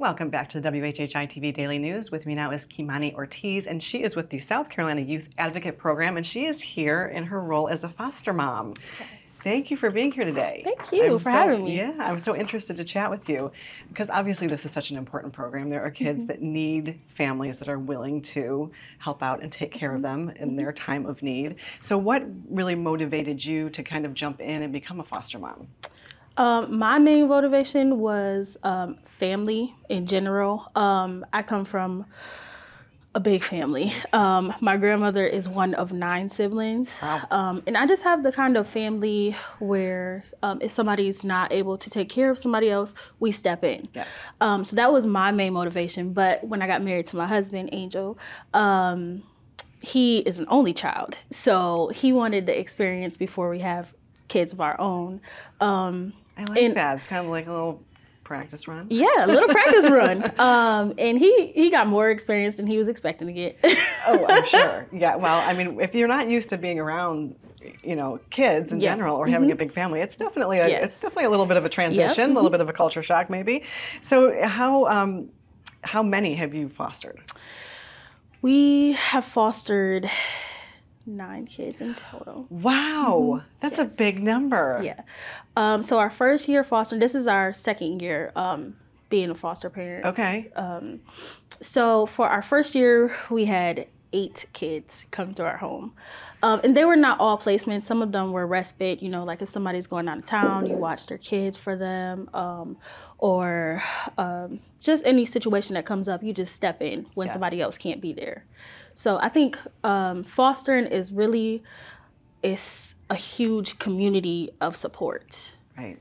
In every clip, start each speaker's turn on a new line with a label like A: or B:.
A: Welcome back to the WHHI-TV Daily News. With me now is Kimani Ortiz, and she is with the South Carolina Youth Advocate Program, and she is here in her role as a foster mom.
B: Yes.
A: Thank you for being here today.
B: Thank you for having me.
A: Yeah, I'm so interested to chat with you because obviously this is such an important program. There are kids that need families that are willing to help out and take care of them in their time of need. So what really motivated you to kind of jump in and become a foster mom?
B: My main motivation was family in general. I come from a big family. My grandmother is one of 9 siblings.
A: Wow.
B: And I just have the kind of family where if somebody's not able to take care of somebody else, we step in.
A: Yeah.
B: So that was my main motivation. But when I got married to my husband, Angel, he is an only child. So he wanted the experience before we have kids of our own.
A: I like that. It's kind of like a little practice run.
B: Yeah, a little practice run. And he got more experience than he was expecting to get.
A: Oh, I'm sure. Yeah, well, I mean, if you're not used to being around, you know, kids in general or having a big family, it's definitely a little bit of a transition, a little bit of a culture shock maybe. So how many have you fostered?
B: We have fostered 9 kids in total.
A: Wow, that's a big number.
B: Yeah. So our first year fostering, this is our second year being a foster parent.
A: Okay.
B: So for our first year, we had 8 kids come to our home. And they were not all placements. Some of them were respite, you know, like if somebody's going out of town, you watch their kids for them, or just any situation that comes up, you just step in when somebody else can't be there. So I think fostering is really, it's a huge community of support.
A: Right.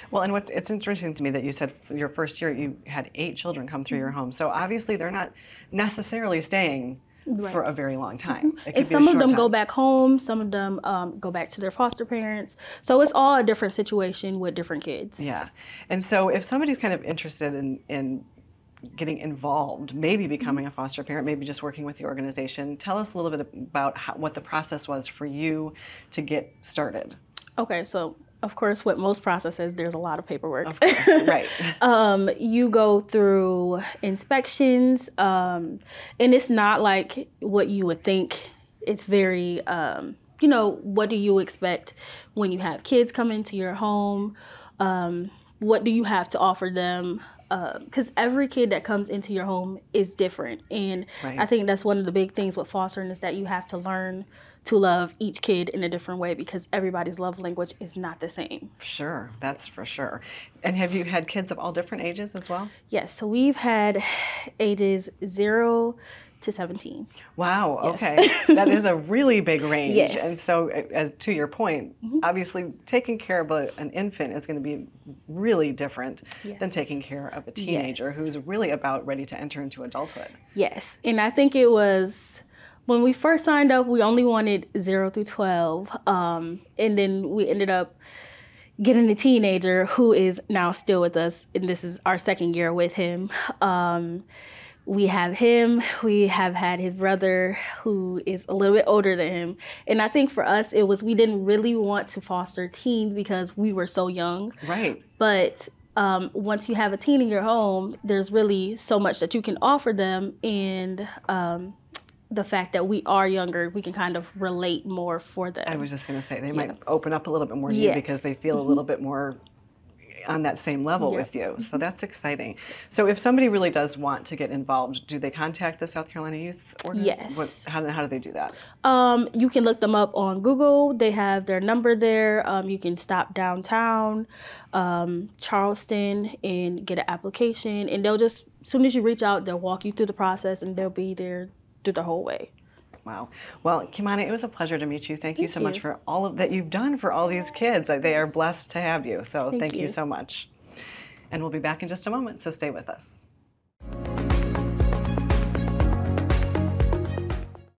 A: Well, and it's interesting to me that you said for your first year you had 8 children come through your home. So obviously they're not necessarily staying for a very long time.
B: And some of them go back home, some of them go back to their foster parents. So it's all a different situation with different kids.
A: Yeah. And so if somebody's kind of interested in getting involved, maybe becoming a foster parent, maybe just working with the organization, tell us a little bit about what the process was for you to get started. Okay,
B: so of course, with most processes, there's a lot of paperwork.
A: Of course, right.
B: You go through inspections, and it's not like what you would think. It's very, you know, what do you expect when you have kids come into your home? What do you have to offer them? Because every kid that comes into your home is different. And I think that's one of the big things with fostering is that you have to learn to love each kid in a different way because everybody's love language is not the same.
A: Sure, that's for sure. And have you had kids of all different ages as well?
B: Yes, so we've had ages 0 to 17.
A: Wow,
B: yes.
A: Okay. That is a really big range.
B: Yes.
A: And so, as to your point, obviously taking care of an infant is going to be really different than taking care of a teenager who's really about ready to enter into adulthood.
B: Yes, and I think it was, when we first signed up, we only wanted 0 through 12, and then we ended up getting a teenager who is now still with us, and this is our second year with him. We have him, we have had his brother who is a little bit older than him. And I think for us, it was, we didn't really want to foster teens because we were so young.
A: Right.
B: But once you have a teen in your home, there's really so much that you can offer them. And the fact that we are younger, we can kind of relate more for them.
A: I was just going to say, they might open up a little bit more to you because they feel a little bit more on that same level with you. So that's exciting. So if somebody really does want to get involved, do they contact the South Carolina Youth Organization?
B: Yes.
A: How do they do that?
B: You can look them up on Google. They have their number there. You can stop downtown, Charleston, and get an application. And they'll just, as soon as you reach out, they'll walk you through the process and they'll be there through the whole way.
A: Wow. Well, Kimani, it was a pleasure to meet you. Thank you so much for all of that you've done for all these kids. They are blessed to have you. So thank you so much. And we'll be back in just a moment, so stay with us.